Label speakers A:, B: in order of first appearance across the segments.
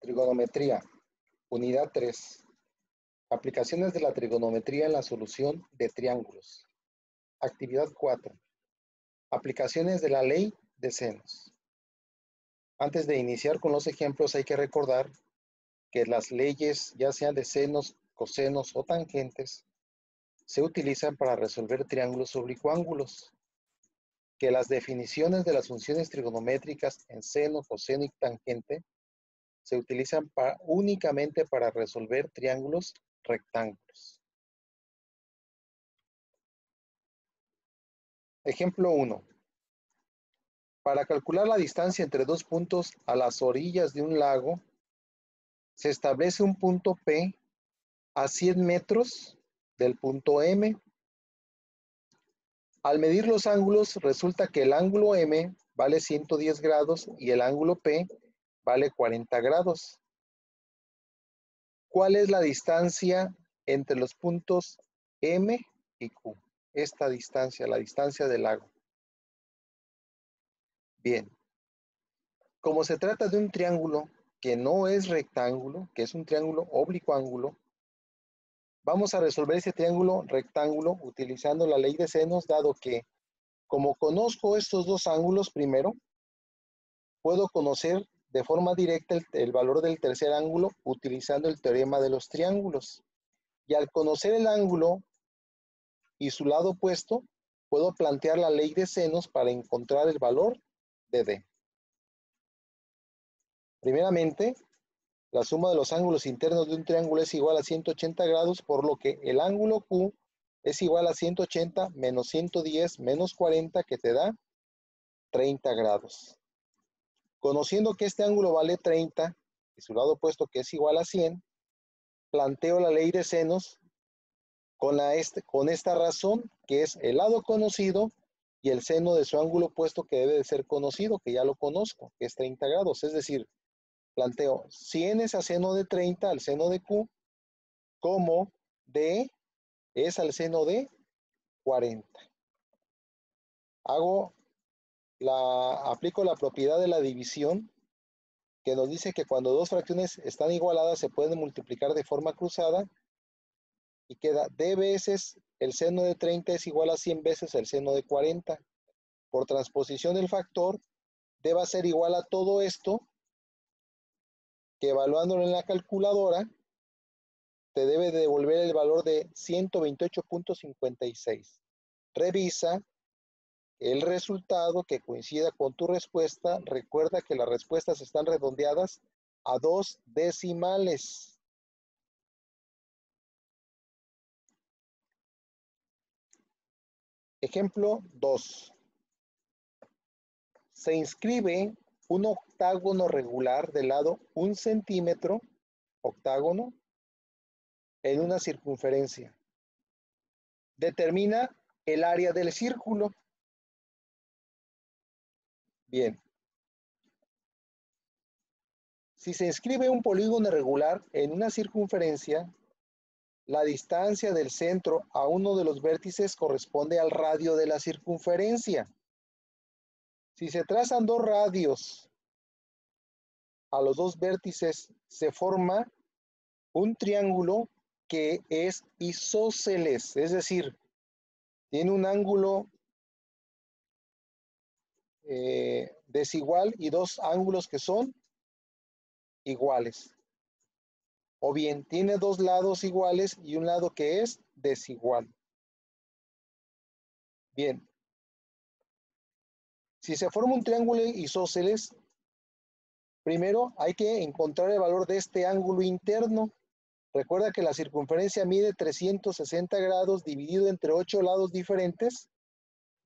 A: Trigonometría, unidad 3. Aplicaciones de la trigonometría en la solución de triángulos. Actividad 4. Aplicaciones de la ley de senos. Antes de iniciar con los ejemplos hay que recordar que las leyes, ya sean de senos, cosenos o tangentes, se utilizan para resolver triángulos oblicuángulos, que las definiciones de las funciones trigonométricas en seno, coseno y tangente se utilizan únicamente para resolver triángulos rectángulos. Ejemplo 1. Para calcular la distancia entre dos puntos a las orillas de un lago, se establece un punto P a 100 metros del punto M. Al medir los ángulos, resulta que el ángulo M vale 110 grados y el ángulo P vale 40 grados. ¿Cuál es la distancia entre los puntos M y Q? Esta distancia, la distancia del lago. Bien, como se trata de un triángulo que no es rectángulo, que es un triángulo oblicuángulo, vamos a resolver ese triángulo rectángulo utilizando la ley de senos, dado que, como conozco estos dos ángulos primero, puedo conocer de forma directa el valor del tercer ángulo utilizando el teorema de los triángulos. Y al conocer el ángulo y su lado opuesto, puedo plantear la ley de senos para encontrar el valor de D. Primeramente, la suma de los ángulos internos de un triángulo es igual a 180 grados, por lo que el ángulo Q es igual a 180 menos 110 menos 40, que te da 30 grados. Conociendo que este ángulo vale 30 y su lado opuesto que es igual a 100, planteo la ley de senos con esta razón, que es el lado conocido y el seno de su ángulo opuesto, que debe de ser conocido, que ya lo conozco, que es 30 grados. Es decir, planteo 100 es a seno de 30 al seno de Q, como D es al seno de 40. Aplico la propiedad de la división, que nos dice que cuando dos fracciones están igualadas se pueden multiplicar de forma cruzada, y queda D veces el seno de 30 es igual a 100 veces el seno de 40. Por transposición del factor, D va a ser igual a todo esto, que evaluándolo en la calculadora, te debe devolver el valor de 128.56. Revisa el resultado que coincida con tu respuesta. Recuerda que las respuestas están redondeadas a 2 decimales. Ejemplo 2. Se inscribe un octágono regular de lado 1 centímetro, octágono, en una circunferencia. Determina el área del círculo. Bien. Si se inscribe un polígono regular en una circunferencia, la distancia del centro a uno de los vértices corresponde al radio de la circunferencia. Si se trazan dos radios a los dos vértices, se forma un triángulo que es isósceles, es decir, tiene un ángulo desigual y dos ángulos que son iguales. O bien, tiene dos lados iguales y un lado que es desigual. Bien. Si se forma un triángulo isósceles, primero hay que encontrar el valor de este ángulo interno. Recuerda que la circunferencia mide 360 grados dividido entre 8 lados diferentes.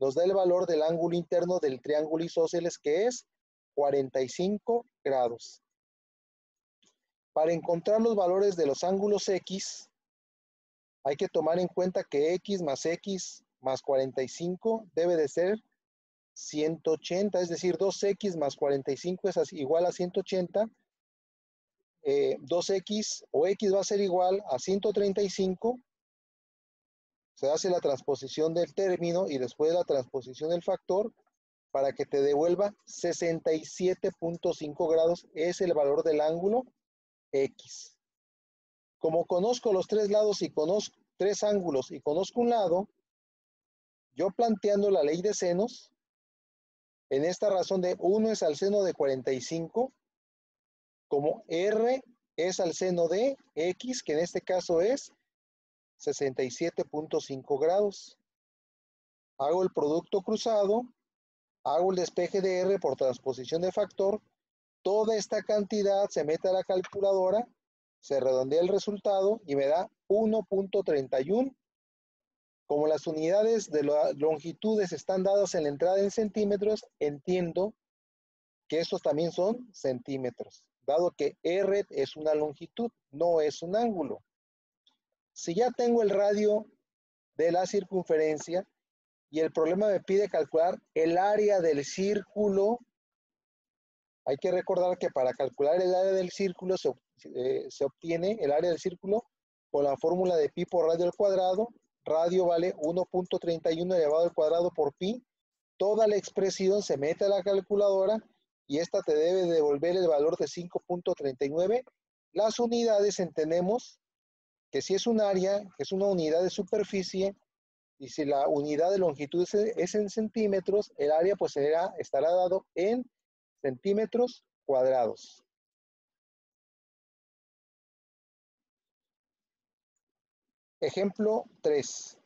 A: Nos da el valor del ángulo interno del triángulo isósceles, que es 45 grados. Para encontrar los valores de los ángulos X, hay que tomar en cuenta que X más 45 debe de ser 180, es decir, 2X más 45 es igual a 180. 2X o X va a ser igual a 135. Se hace la transposición del término y después la transposición del factor para que te devuelva 67.5 grados. Es el valor del ángulo X. Como conozco los tres lados y conozco tres ángulos y conozco un lado, yo planteando la ley de senos, en esta razón de 1 es al seno de 45, como R es al seno de X, que en este caso es 67.5 grados. Hago el producto cruzado, hago el despeje de R por transposición de factor, toda esta cantidad se mete a la calculadora, se redondea el resultado y me da 1.31. Como las unidades de las longitudes están dadas en la entrada en centímetros, entiendo que estos también son centímetros, dado que R es una longitud, no es un ángulo. Si ya tengo el radio de la circunferencia y el problema me pide calcular el área del círculo, hay que recordar que para calcular el área del círculo se obtiene el área del círculo con la fórmula de pi por radio al cuadrado. Radio vale 1.31 elevado al cuadrado por pi. Toda la expresión se mete a la calculadora y esta te debe devolver el valor de 5.39. Las unidades entendemos que si es un área, que es una unidad de superficie, y si la unidad de longitud es en centímetros, el área pues estará dado en centímetros cuadrados. Ejemplo 3.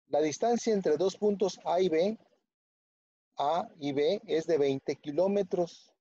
A: La distancia entre dos puntos A y B es de 20 kilómetros.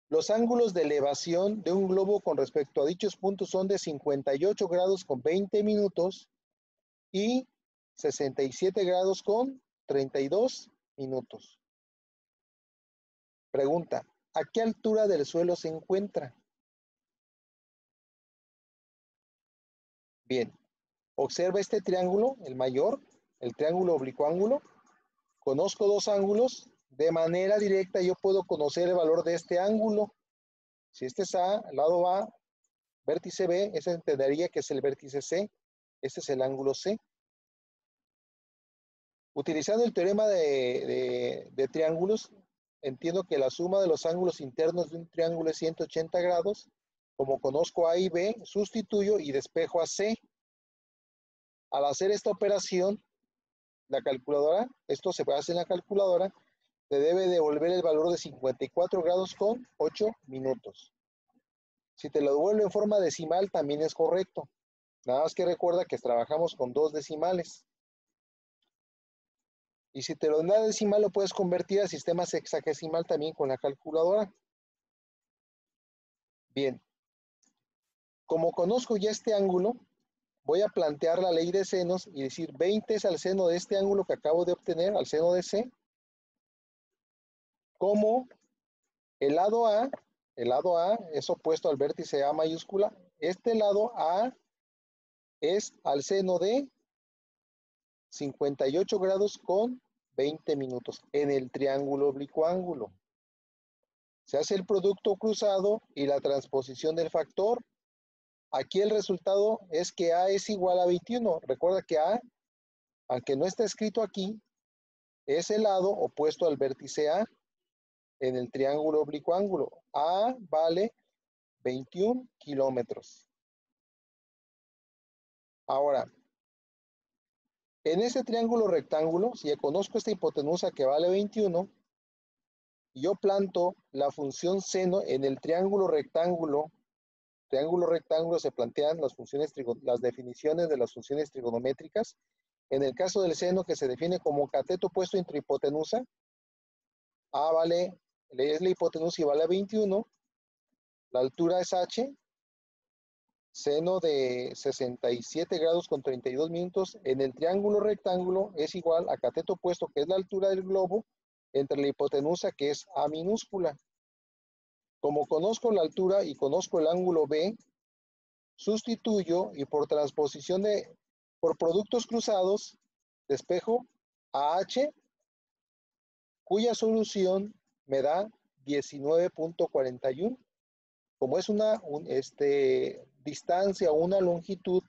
A: Los ángulos de elevación de un globo con respecto a dichos puntos son de 58 grados con 20 minutos y 67 grados con 32 minutos. Pregunta, ¿a qué altura del suelo se encuentra? Bien, observa este triángulo, el mayor, el triángulo oblicuo-ángulo. Conozco dos ángulos. De manera directa yo puedo conocer el valor de este ángulo. Si este es A, el lado A, vértice B, ese entendería que es el vértice C. Este es el ángulo C. Utilizando el teorema de triángulos, entiendo que la suma de los ángulos internos de un triángulo es 180 grados. Como conozco A y B, sustituyo y despejo a C. Al hacer esta operación, la calculadora, esto se hace en la calculadora, te debe devolver el valor de 54 grados con 8 minutos. Si te lo devuelve en forma decimal, también es correcto. Nada más que recuerda que trabajamos con dos decimales. Y si te lo da decimal, lo puedes convertir a sistemas hexadecimal también con la calculadora. Bien. Como conozco ya este ángulo, voy a plantear la ley de senos y decir 20 es al seno de este ángulo que acabo de obtener, al seno de C, como el lado A es opuesto al vértice A mayúscula. Este lado A es al seno de 58 grados con 20 minutos en el triángulo oblicuo-ángulo. Se hace el producto cruzado y la transposición del factor. Aquí el resultado es que A es igual a 21. Recuerda que A, aunque no está escrito aquí, es el lado opuesto al vértice A en el triángulo oblicuo-ángulo. A vale 21 kilómetros. Ahora, en ese triángulo rectángulo, si ya conozco esta hipotenusa que vale 21, yo planto la función seno en el triángulo rectángulo. Triángulo rectángulo se plantean las definiciones de las funciones trigonométricas. En el caso del seno, que se define como cateto opuesto entre hipotenusa, A vale, es la hipotenusa y vale 21, la altura es H, seno de 67 grados con 32 minutos en el triángulo rectángulo es igual a cateto opuesto, que es la altura del globo, entre la hipotenusa, que es A minúscula. Como conozco la altura y conozco el ángulo B, sustituyo y por transposición por productos cruzados, despejo a H, cuya solución me da 19.41. Como es una distancia o una longitud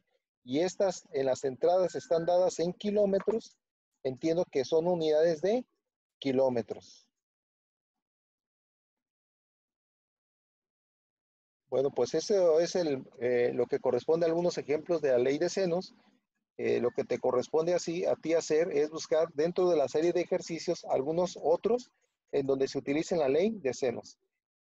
A: y estas en las entradas están dadas en kilómetros, entiendo que son unidades de kilómetros. Bueno, pues eso es lo que corresponde a algunos ejemplos de la ley de senos. Lo que te corresponde a ti hacer es buscar dentro de la serie de ejercicios algunos otros en donde se utilice la ley de senos.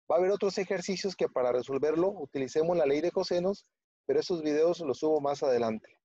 A: Va a haber otros ejercicios que para resolverlo utilicemos la ley de cosenos, pero esos videos los subo más adelante.